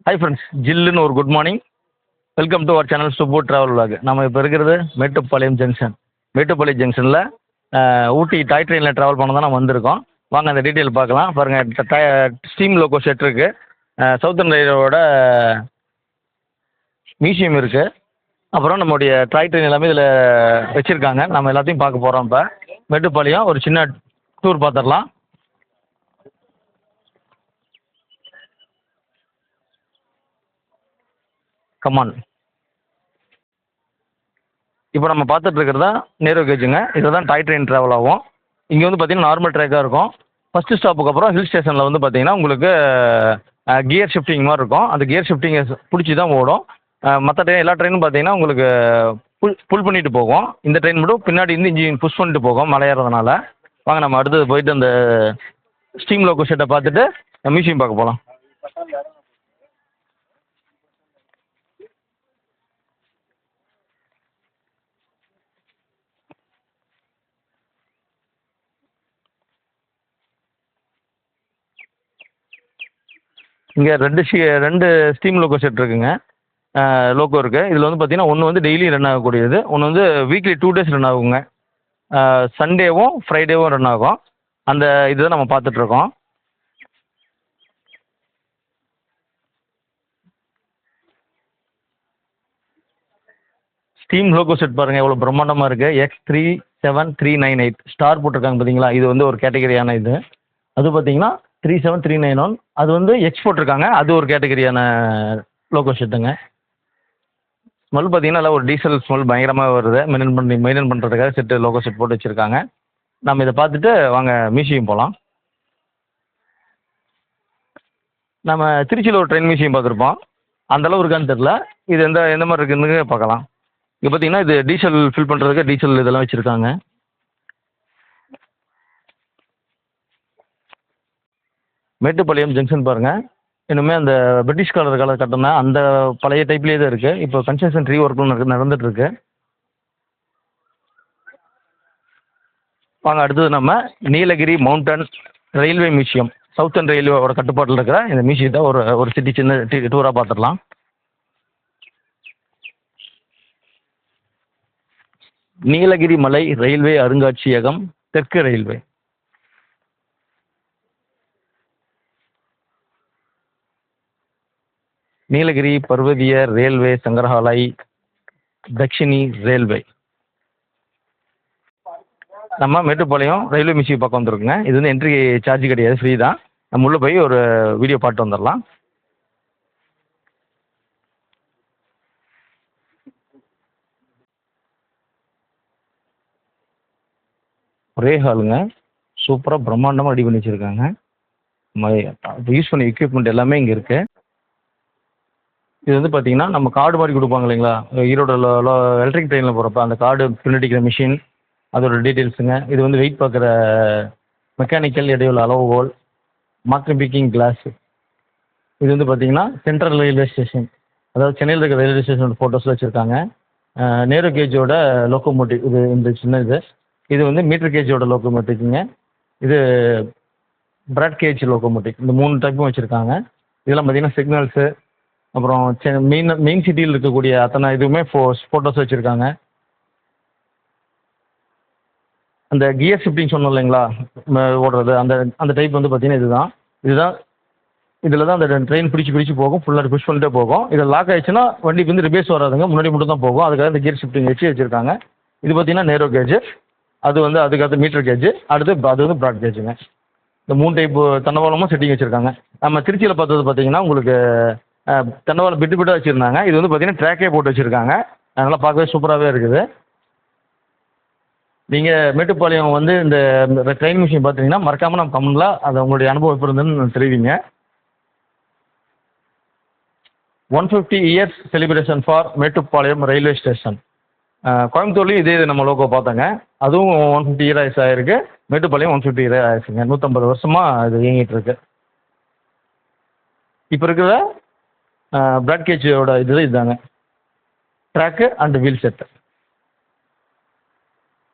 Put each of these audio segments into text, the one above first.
Hi friends, ஜில்லுன்னு ஒரு good morning. Welcome to our channel Subbu travel vlog. நம்ம இப்போ இருக்கிறது மேட்டுப்பாளையம் ஜங்ஷன். மேட்டுப்பாளையம் ஜங்ஷனில் ஊட்டி டாய் ட்ரெயினில் ட்ராவல் பண்ண தான் நம்ம வந்திருக்கோம். வாங்க அந்த டீட்டெயில் பார்க்கலாம். பாருங்கள், ஸ்டீம் லோகோ செட் இருக்குது, சவுத்தர்ன் ரயில்வேயோட மியூசியம் இருக்குது. அப்புறம் நம்முடைய டாய் ட்ரெயின் எல்லாமே இதில் வச்சுருக்காங்க. நம்ம எல்லாத்தையும் பார்க்க போகிறோம். இப்போ மேட்டுப்பாளையம் ஒரு சின்ன டூர் பார்த்துடலாம். கமான். இப்போ நம்ம பார்த்துட்டு இருக்கிறது தான் நேரோ கேஜுங்க. இதில் தான் டாய் ட்ரெயின் ட்ராவல் ஆகும். இங்கே வந்து பார்த்தீங்கன்னா நார்மல் ட்ராக்காக இருக்கும். ஃபஸ்ட்டு ஸ்டாப்புக்கு அப்புறம் ஹில் ஸ்டேஷனில் வந்து பார்த்தீங்கன்னா உங்களுக்கு கியர் ஷிஃப்டிங் மாதிரி இருக்கும். அந்த கியர் ஷிஃப்டிங்கை பிடிச்சி தான் ஓடும். மற்ற ட்ரெயின் எல்லா ட்ரெயினும் பார்த்தீங்கன்னா உங்களுக்கு புல் பண்ணிட்டு போகும். இந்த ட்ரெயின் மட்டும் பின்னாடி இருந்து இன்ஜின் புஷ் பண்ணிட்டு போகும் மலை ஏறதுனால. வாங்க நம்ம அடுத்தது போயிட்டு அந்த ஸ்டீம் லோகோ செட்டை பார்த்துட்டு மியூசியம் பார்க்க போகலாம். இங்கே ரெண்டு ஸ்டீம் லோகோ செட் இருக்குங்க. லோகோ இருக்குது. இதில் வந்து பார்த்தீங்கன்னா ஒன்று வந்து டெய்லி ரன் ஆகக்கூடியது, ஒன்று வந்து வீக்லி 2 days ரன் ஆகுங்க. சண்டேவும் ஃப்ரைடேவும் ரன் ஆகும். அந்த இதுதான் நம்ம பார்த்துட்ருக்கோம். ஸ்டீம் லோகோ செட் பாருங்கள் எவ்வளோ பிரம்மாண்டமாக இருக்குது. X37398 ஸ்டார் போட்டிருக்காங்க பார்த்தீங்களா. இது வந்து ஒரு கேட்டகரியான இது. அது பார்த்தீங்கன்னா 37391 அது வந்து எக்ஸ் போட்டிருக்காங்க. அது ஒரு கேட்டகரியான லோகோ செட்டுங்க. ஸ்மெல் பார்த்தீங்கன்னா நல்லா ஒரு டீசல் ஸ்மெல் பயங்கரமாக வருது. மெயின்டைன் பண்ணுறதுக்காக செட்டு லோகோ செட் போட்டு வச்சுருக்காங்க. நம்ம இதை பார்த்துட்டு வாங்க மியூசியம் போகலாம். நம்ம திருச்சியில் ஒரு ட்ரெயின் மியூசியம் பார்த்துருப்போம். அந்தளவு இருக்கான்னு தெரில. இது எந்த மாதிரி இருக்குன்னு பார்க்கலாம். இங்கே பார்த்தீங்கன்னா இது டீசல் ஃபில் பண்ணுறதுக்கு டீசல் இதெல்லாம் வச்சுருக்காங்க. மேட்டுப்பாளையம் ஜங்ஷன் பாருங்கள். இன்னுமே அந்த பிரிட்டிஷ் காலகட்டம் தான், அந்த பழைய டைப்லேயே தான் இருக்குது. இப்போ கன்ஸ்ட்ரக்ஷன் ஒர்க்கும் நடந்துகிட்ருக்கு. வாங்க அடுத்தது நம்ம Nilgiri mountain railway museum, southern ரயில்வேயோட கட்டுப்பாட்டில் இருக்கிற இந்த மியூசியத்தை ஒரு சிட்டி சின்ன டூராக பார்த்துடலாம். நீலகிரி மலை ரயில்வே அருங்காட்சியகம், தெற்கு ரயில்வே. நீலகிரி பர்வதிய ரயில்வே சங்கரஹாலை, தக்ஷிணி ரயில்வே. நம்ம மேட்டுப்பாளையம் ரயில்வே மியூசியம் பக்கம் வந்துருக்குங்க. இது வந்து என்ட்ரி சார்ஜ் கிடையாது, ஃப்ரீ தான். நம்ம உள்ளே போய் ஒரு வீடியோ பார்த்து வந்துடலாம். ஒரே ஹாலுங்க, சூப்பராக பிரம்மாண்டமாக ரெடி பண்ணி வச்சுருக்காங்க. யூஸ் பண்ண எக்யூப்மெண்ட் எல்லாமே இங்கே இருக்குது. இது வந்து பார்த்தீங்கன்னா நம்ம கார்டு மாதிரி கொடுப்பாங்க இல்லைங்களா, ஈரோட எலக்ட்ரிக் ட்ரெயினில் போகிறப்ப அந்த கார்டு பிரிண்ட் அடிக்கிற மிஷின், அதோட டீட்டெயில்ஸுங்க. இது வந்து வெயிட் பார்க்குற மெக்கானிக்கல் இடையுள்ள அளவுகோல், மார்க்கிங் பிக்கிங் கிளாஸ். இது வந்து பார்த்தீங்கன்னா சென்ட்ரல் ரயில்வே ஸ்டேஷன், அதாவது சென்னையில் இருக்கிற ரயில்வே ஸ்டேஷனோட ஃபோட்டோஸில் வச்சுருக்காங்க. நேரு கேஜோட லோக்கோமோட்டிவ் இது, இந்த சின்ன இது வந்து மீட்டர் கேஜோட லோக்கோமோட்டிவ்ங்க. இது பிராட் கேஜ் லோக்கோமோட்டிவ். இந்த 3 டைப்பும் வச்சுருக்காங்க. இதெல்லாம் பார்த்தீங்கன்னா சிக்னல்ஸு, அப்புறம் மெயின் சிட்டியில் இருக்கக்கூடிய அத்தனை இதுவுமே ஃபோட்டோஸ் வச்சுருக்காங்க. அந்த கியர் ஷிஃப்டிங் சொன்னோம் இல்லைங்களா, ஓடுறது அந்த டைப் வந்து பார்த்தீங்கன்னா இதில் தான் அந்த ட்ரெயின் பிடிச்சி போகும். ஃபுல்லாக புஷ் பண்ணிட்டே போகும். இதில் லாக் ஆகிடுச்சுன்னா வண்டிக்கு வந்து ரிபேஸ் வராதுங்க, முன்னாடி மட்டும் தான் போகும். அதுக்காக இந்த கியர் ஷிஃப்டிங் வச்சுருக்காங்க. இது பார்த்தீங்கன்னா நேரோ கேஜ், அது வந்து அதுக்கடுத்து மீட்டர் கேஜ், அது வந்து ப்ராட் கேஜுங்க. இந்த 3 டைப்பு தண்டவாளமும் செட்டிங் வச்சுருக்காங்க. நம்ம திருச்சியில் பார்த்தது பார்த்தீங்கன்னா உங்களுக்கு தண்டவாளம் பிட்டு வச்சுருந்தாங்க. இது வந்து பார்த்தீங்கன்னா ட்ராக்கே போட்டு வச்சுருக்காங்க. அதனால் பார்க்கவே சூப்பராகவே இருக்குது. நீங்கள் மேட்டுப்பாளையம் வந்து இந்த ட்ரெயின் மியூசியம் பார்த்தீங்கன்னா மறக்காமல் நம்ம கமெண்ட்ல அது உங்களுடைய அனுபவம் எப்படி இருந்ததுன்னு தெரிவிங்க. 150 years celebration for Mettupalayam railway station. கோயம்புத்தூர்லேயும் இதே நம்ம லோகோ பார்த்தோங்க. அதுவும் 150 years ஆகிருக்கு. மேட்டுப்பாளையம் 150 years ஆகிடுச்சுங்க. 150 வருஷமாக இது இயங்கிட்டு இருக்கு. இப்போ இருக்கிற பிராட் கேஜோட இதுதாங்க ட்ராக்கு அண்ட் வீல் செட்டு.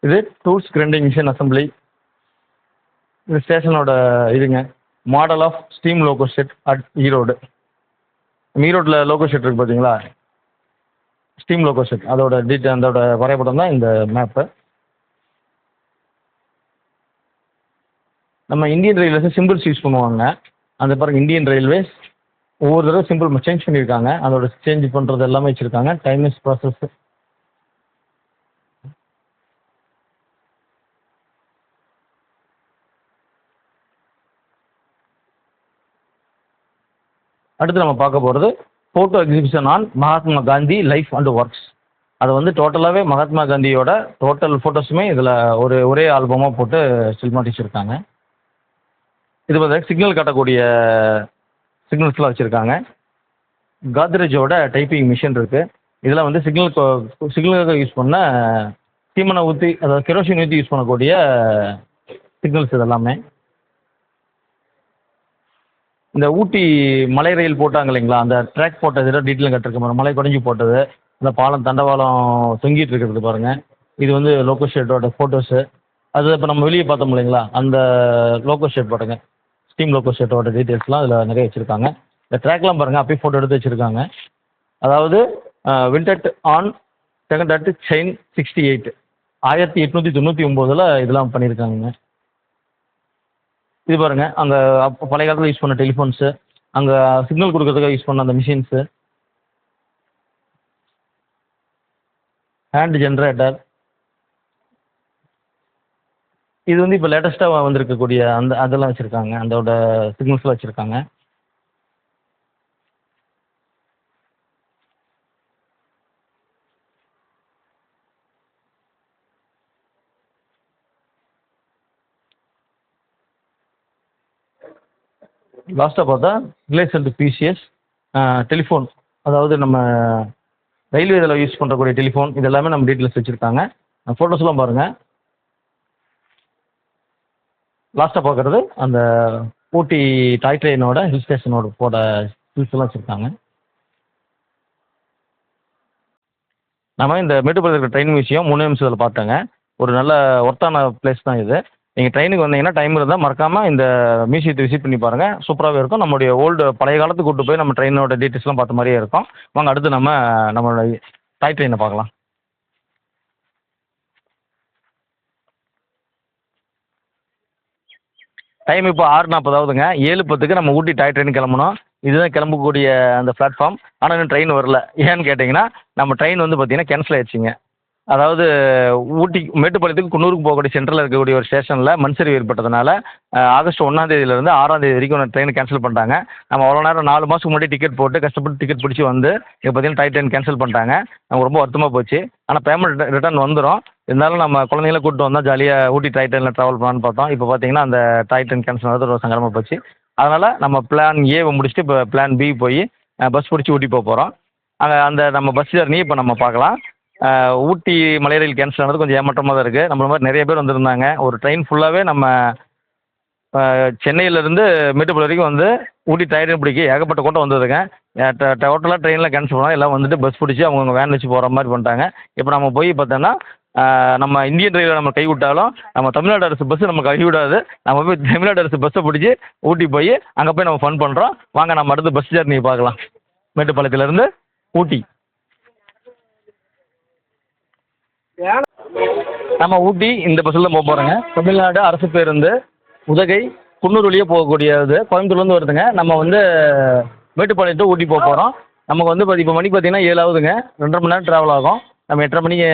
இது டூல்ஸ் கிரைண்டிங் மிஷின் அசம்பிளி. இது ஸ்டேஷனோட இதுங்க, model of steam loco shed at Erode. ஈரோட்டில் லோகோ ஷெட் இருக்குது பார்த்தீங்களா, ஸ்டீம் லோகோ ஷெட், அதோட வரைபடம் தான் இந்த மேப்பு. நம்ம இந்தியன் ரயில்வேஸை சிம்பிள்ஸ் யூஸ் பண்ணுவாங்க. அந்த பாருங்க, இந்தியன் ரயில்வேஸ் ஒவ்வொரு தடவை சிம்பிள் சேஞ்ச் பண்ணியிருக்காங்க. அதோட சேஞ்ச் பண்ணுறது எல்லாமே வச்சுருக்காங்க. Timeless process. அடுத்து நம்ம பார்க்க போகிறது photo exhibition on Mahatma Gandhi life and works. அதை வந்து டோட்டலாகவே மகாத்மா காந்தியோட டோட்டல் ஃபோட்டோஸுமே இதில் ஒரே ஆல்பமாக போட்டு ஸ்டில் மாட்டி வச்சுருக்காங்க. இது பார்த்தா சிக்னல் காட்டக்கூடிய சிக்னல்ஸ்லாம் வச்சுருக்காங்க. காத்ரேஜோட டைப்பிங் மிஷின் இருக்குது. இதில் வந்து சிக்னலுக்கு யூஸ் பண்ண தீமனை ஊற்றி, அதாவது கெரோசின் ஊற்றி யூஸ் பண்ணக்கூடிய சிக்னல்ஸ் இதெல்லாமே. இந்த ஊட்டி மலை ரயில் போட்டாங்க இல்லைங்களா, அந்த ட்ராக் போட்டது டீட்டெயிலும் கட்டிருக்க மலை குறைஞ்சி போட்டது, அந்த பாலம் தண்டவாளம் தொங்கிட்டு இருக்கிறது பாருங்கள். இது வந்து லோகோ ஷெட்டோட ஃபோட்டோஸு. அது இப்போ நம்ம வெளியே பார்த்தோம் இல்லைங்களா, அந்த லோகோ ஷெட் பாருங்க, ஸ்டீம் லோகோ ஷெட்டோட டீட்டெயில்ஸ்லாம் அதில் நிறைய வச்சுருக்காங்க. இந்த ட்ராக்லாம் பாருங்கள், அப்பயே ஃபோட்டோ எடுத்து வச்சுருக்காங்க. அதாவது விண்டட் ஆன் செகண்ட் அட் செயின் 68 1899 இதெல்லாம் பண்ணியிருக்காங்க. இது பாருங்கள், அங்கே பழைய காலத்தில் யூஸ் பண்ண டெலிஃபோன்ஸு, அங்கே சிக்னல் கொடுக்கறதுக்காக யூஸ் பண்ண அந்த மிஷின்ஸு, ஹேண்ட் ஜென்ரேட்டர். இது வந்து இப்போ லேட்டஸ்ட்டாக வந்திருக்கக்கூடிய அதெல்லாம் வச்சுருக்காங்க, அதோட சிக்னல்ஸ்லாம் வச்சுருக்காங்க. லாஸ்ட்டாக பார்த்தா ரிலையன்ஸ் அண்ட் பிசிஎஸ் டெலிஃபோன், அதாவது நம்ம ரயில்வே இதில் யூஸ் பண்ணுறக்கூடிய டெலிஃபோன், இது எல்லாமே நம்ம டீட்டெயில்ஸ் வச்சுருக்காங்க. ஃபோட்டோஸ்லாம் பாருங்கள். லாஸ்ட்டாக பார்க்குறது அந்த ஊட்டி டாய் ட்ரெயினோட ஹில் ஸ்டேஷனோட ஹில்ஸ்லாம் வச்சுருக்காங்க. நம்ம இந்த மேட்டுப்பாளையத்தில் இருக்கிற ட்ரெயின் மியூசியம் 3 நிமிஷத்தில் பார்த்தோங்க. ஒரு நல்ல ஒர்த்தான பிளேஸ் தான் இது. நீங்கள் ட்ரெயினுக்கு வந்தீங்கன்னா டைம் இருந்தால் மறக்காமல் இந்த மியூசியத்தை விசிட் பண்ணி பாருங்கள். சூப்பராகவே இருக்கும். நம்மளுடைய பழைய காலத்துக்கு கூட்டு போய் நம்ம ட்ரெயினோட டீட்டெயில்ஸ்லாம் பார்த்த மாதிரியே இருக்கும். வாங்க அடுத்து நம்மளோட டாய் ட்ரெயினை பார்க்கலாம். டைம் இப்போ 6:40 ஆகுதுங்க. 7:10 நம்ம ஊட்டி டாய் ட்ரெயின் கிளம்பணும். இதுதான் கிளம்பக்கூடிய அந்த பிளாட்ஃபார்ம். ஆனால் இன்னும் ட்ரெயின் வரல. ஏன்னு கேட்டிங்கன்னா, நம்ம ட்ரெயின் வந்து பார்த்தீங்கன்னா கேன்சல் ஆயிடுச்சுங்க. அதாவது ஊட்டி மேட்டுப்பாளையத்துக்கு குன்னூருக்கு போகக்கூடிய சென்ட்ரலில் இருக்கக்கூடிய ஒரு ஸ்டேஷனில் மண்சரிவு ஏற்பட்டதுனால ஆகஸ்ட் 1ஆம் தேதியிலேருந்து 6ஆம் தேதி வரைக்கும் ட்ரெயின் கேன்சல் பண்ணிட்டாங்க. நம்ம அவ்வளோ நேரம் 4 மாதத்துக்கு முன்னாடி டிக்கெட் போட்டு கஷ்டப்பட்டு டிக்கெட் பிடிச்சி வந்து இப்போ பார்த்தீங்கன்னா டாய் ட்ரெயின் கேன்சல் பண்ணிட்டாங்க. நமக்கு ரொம்ப வருத்தமாக போச்சு. ஆனால் பேமெண்ட் ரிட்டர்ன் வந்துடும். இருந்தாலும் நம்ம குழந்தைங்கள கூப்பிட்டு வந்தால் ஜாலியாக ஊட்டி டாய் ட்ரெயினில் ட்ராவல் பண்ணலான்னு பார்த்தோம். இப்போ பார்த்தீங்கன்னா அந்த டாய் ட்ரெயின் கேன்சல் ஆனது ஒரு சங்கடமாக போச்சு. அதனால் நம்ம பிளான் ஏவை முடிச்சுட்டு இப்போ பிளான் பி போய் பஸ் பிடிச்சி ஊட்டி போக போகிறோம். அந்த நம்ம பஸ் ஜர்னி இப்போ நம்ம பார்க்கலாம். ஊட்டி மலை ரயில் கேன்சல் ஆனது கொஞ்சம் ஏமாற்றமாக தான் இருக்குது. நம்மள மாதிரி நிறைய பேர் வந்திருந்தாங்க. ஒரு ட்ரெயின் ஃபுல்லாகவே நம்ம சென்னையிலேருந்து மேட்டுப்பாளையம் வரைக்கும் வந்து ஊட்டி டாய் ட்ரெயின் பிடிக்க ஏகப்பட்ட கூட்டம் வந்ததுங்க. டோட்டலாக ட்ரெயினில் கேன்சல் பண்ணால் எல்லாம் வந்துட்டு பஸ் பிடிச்சி அவங்கவுங்க வேன் வச்சு போகிற மாதிரி பண்ணிட்டாங்க. இப்போ நம்ம போய் பார்த்தோன்னா நம்ம இந்தியன் ரயில்வே நம்ம கை விட்டாலும் நம்ம தமிழ்நாடு அரசு பஸ்ஸு நம்ம கை விடாது. நம்ம போய் தமிழ்நாடு அரசு பஸ்ஸை பிடிச்சி ஊட்டி போய் அங்கே போய் நம்ம ஃபன் பண்ணுறோம். வாங்க நம்ம அடுத்து பஸ் ஜர்னி பார்க்கலாம். மேட்டுப்பாளையத்துலேருந்து ஊட்டி. நம்ம ஊட்டி இந்த பஸ்ஸில் தான் போக போகிறோங்க. தமிழ்நாடு அரசு பேருந்து உதகை குன்னூர் வழியாக போகக்கூடியது. கோயம்புத்தூர்லேருந்து வருதுங்க. நம்ம வந்து மேட்டுப்பாளையம் டு ஊட்டி போக போகிறோம். நமக்கு வந்து இப்போ மணிக்கு பார்த்தீங்கன்னா 7 ஆகுதுங்க. 2.5 மணி நேரம் ட்ராவல் ஆகும். நம்ம 8:30 மணிக்கு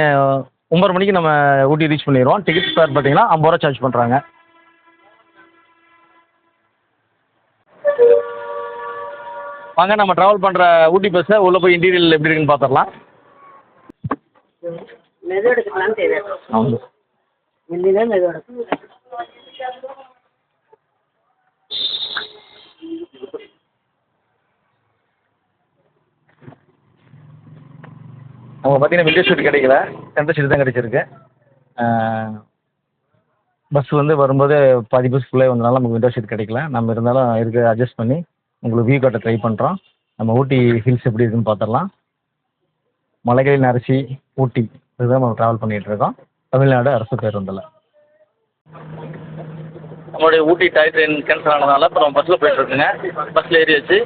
9:30 மணிக்கு நம்ம ஊட்டி ரீச் பண்ணிடுவோம். டிக்கெட் ஃபேர் பார்த்தீங்கன்னா 50 ரூபா சார்ஜ் பண்ணுறாங்க. வாங்க நம்ம ட்ராவல் பண்ணுற ஊட்டி பஸ்ஸை உள்ளே போய் இன்டீரியல் எப்படி இருக்குன்னு பார்த்துடலாம். అవును அவங்க பார்த்தீங்கன்னா விண்டோ சீட் கிடைக்கல, சென்டர் சீட் தான் கிடைச்சிருக்கு. பஸ் வந்து வரும்போது பாதி பஸ் ஃபுல்லாக வந்தனால நமக்கு விண்டோ சீட் கிடைக்கல. நம்ம இருந்தாலும் இருக்க அட்ஜஸ்ட் பண்ணி உங்களுக்கு வியூ காட்ட ட்ரை பண்ணுறோம். நம்ம ஊட்டி ஹில்ஸ் எப்படி இருக்குன்னு பார்த்துடலாம். மலைகளின் அரிசி ஊட்டி, இதுதான் நம்ம ட்ராவல் பண்ணிகிட்ருக்கோம் தமிழ்நாடு அரசு பேருந்தில். நம்மளுடைய ஊட்டி டாய் ட்ரெயின் கேன்சல் ஆனதுனால இப்போ நம்ம பஸ்ஸில் போயிட்டுருக்குங்க. பஸ்ஸில் ஏறியாச்சு.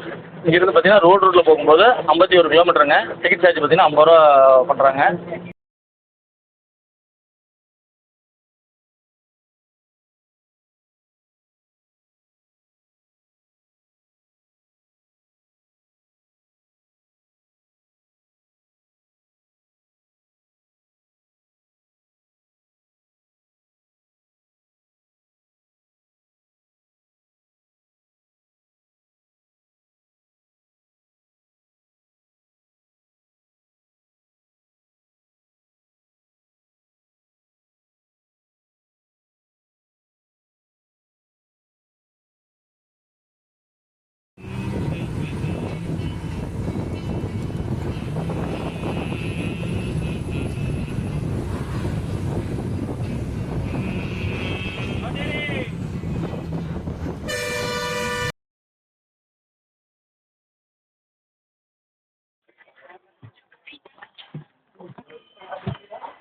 இங்கேருந்து பார்த்தீங்கன்னா ரோட்டில் போகும்போது 51 கிலோமீட்டருங்க. டிக்கெட் சார்ஜ் பார்த்தீங்கன்னா 50 ரூபா பண்ணுறாங்க.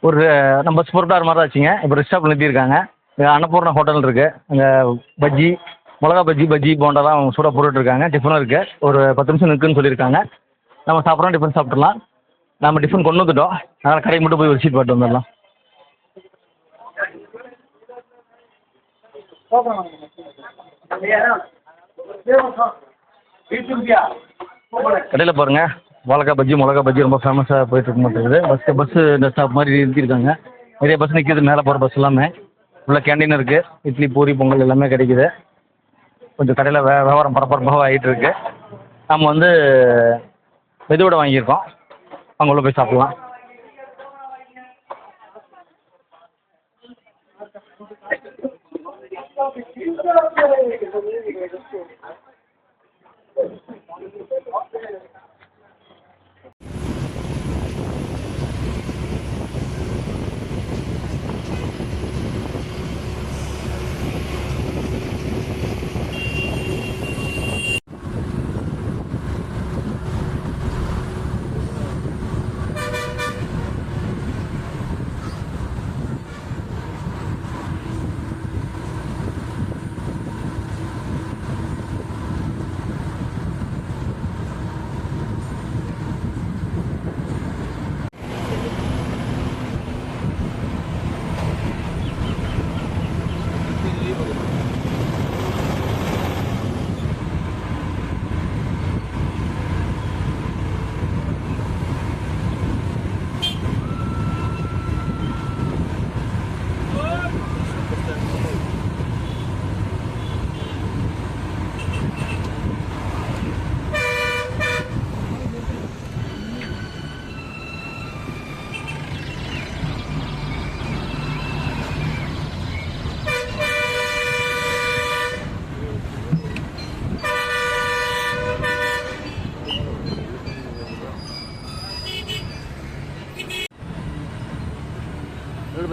ஒரு நம்ம பஸ் புறப்பட்டார் மாதிரி ஆச்சுங்க. இப்போ ரெஸ்ட் ஸ்டாப் நிறுத்தியிருக்காங்க. இங்கே அன்னபூர்ணா ஹோட்டல் இருக்குது. அங்கே பஜ்ஜி, மிளகா பஜ்ஜி போண்டாலாம் சூடாக போட்டுட்ருக்காங்க. டிஃபனும் இருக்குது. ஒரு 10 நிமிஷம் நிற்குன்னு சொல்லியிருக்காங்க. நம்ம சாப்பிட்றோம், டிஃபன் சாப்பிட்றலாம். நம்ம டிஃபன் கொண்டு வந்துட்டோம். அதனால் கடைக்கு மட்டும் போய் ஒரு சீட் போட்டு வந்துடலாம். கடையில் பாருங்கள், வாழைக்காய் பஜ்ஜி, மிளகா பஜ்ஜி ரொம்ப ஃபேமஸாக போயிட்டுருக்க மாட்டேங்குது. பஸ்ஸு இந்த ஸ்டாப் மாதிரி நிறுத்தியிருக்காங்க. நிறைய பஸ் நிற்கிது, மேலே போகிற பஸ் எல்லாமே. உள்ள கேண்டீன் இருக்குது. இட்லி, பூரி, பொங்கல் எல்லாமே கிடைக்குது. கொஞ்சம் கடையில் வியாபாரம் பரபரப்பாக ஆகிட்டு இருக்கு. நம்ம வந்து மெதுவடை வாங்கியிருக்கோம். அங்கே உள்ள போய் சாப்பிட்லாம்.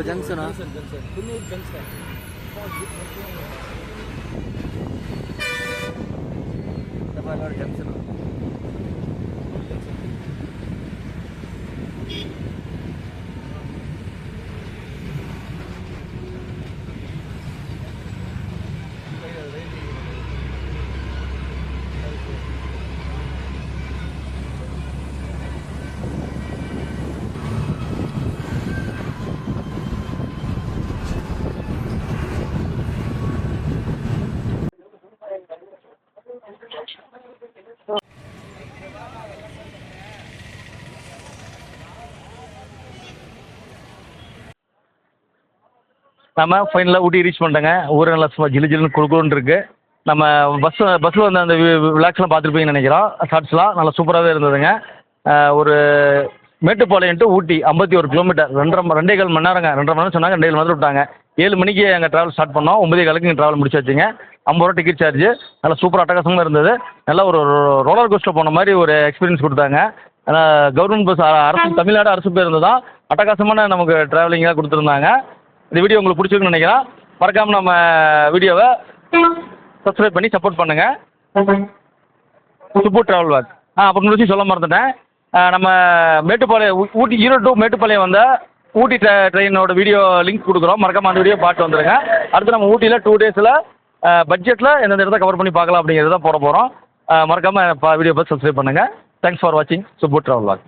ஜங்ஷனா ஜங்ஷன் நம்ம ஃபைனலாக ஊட்டி ரீச் பண்ணிட்டோங்க. ஊர் நல்லா சும்மா ஜிலு ஜிலுன்னு குளுன்னு இருக்குது. நம்ம பஸ்ஸில் வந்து அந்த விளாக்ஸ்லாம் பார்த்துருப்பீங்கன்னு நினைக்கிறோம். ஷார்ட்ஸ்லாம் நல்லா சூப்பராகவே இருந்ததுங்க. ஒரு மேட்டுப்பாளையம் டு ஊட்டி 51 கிலோமீட்டர், 2.5 மணி நேரங்க. 2.5 மணி நேரம் சொன்னாங்க, 2.5 மணி நேரம் விட்டாங்க. 7 மணிக்கு அங்கே ட்ராவல் ஸ்டார்ட் பண்ணோம். 9:15க்கு இங்கே ட்ராவல் முடிச்சாச்சுங்க. 50 ரூபா டிக்கெட் சார்ஜ். நல்லா சூப்பராக அட்டகாசமாக இருந்தது. நல்லா ஒரு ரோலர் கோஸ்டர் போன மாதிரி ஒரு எக்ஸ்பீரியன்ஸ் கொடுத்தாங்க. கவர்மெண்ட் பஸ், அரசு, தமிழ்நாடு அரசு பேருந்து தான். அட்டகாசமான நமக்கு ட்ராவலிங்காக கொடுத்துருந்தாங்க. இந்த வீடியோ உங்களுக்கு பிடிச்சிருக்குன்னு நினைக்கிறேன். மறக்காமல் நம்ம வீடியோவை சப்ஸ்கிரைப் பண்ணி சப்போர்ட் பண்ணுங்கள். Subbu travel walk. அப்புறம் ஒரு விஷயம் சொல்ல மறந்துட்டேன். நம்ம மேட்டுப்பாளையம், ஊட்டி, ஈரோடு டு மேட்டுப்பாளையம் வந்த ஊட்டி ட்ரெயினோட வீடியோ லிங்க் கொடுக்குறோம். மறக்காமல் அந்த வீடியோ பார்த்து வந்துடுங்க. அடுத்து நம்ம ஊட்டியில் 2 டேஸில் பட்ஜெட்டில் எந்தெந்த இடத்த கவர் பண்ணி பார்க்கலாம் அப்படிங்கிறது தான் போட போகிறோம். மறக்காமல் வீடியோ பார்த்து சப்ஸ்கிரைப் பண்ணுங்கள். தேங்க்ஸ் ஃபார் வாட்சிங் சுப்பு ட்ராவல் வாக்.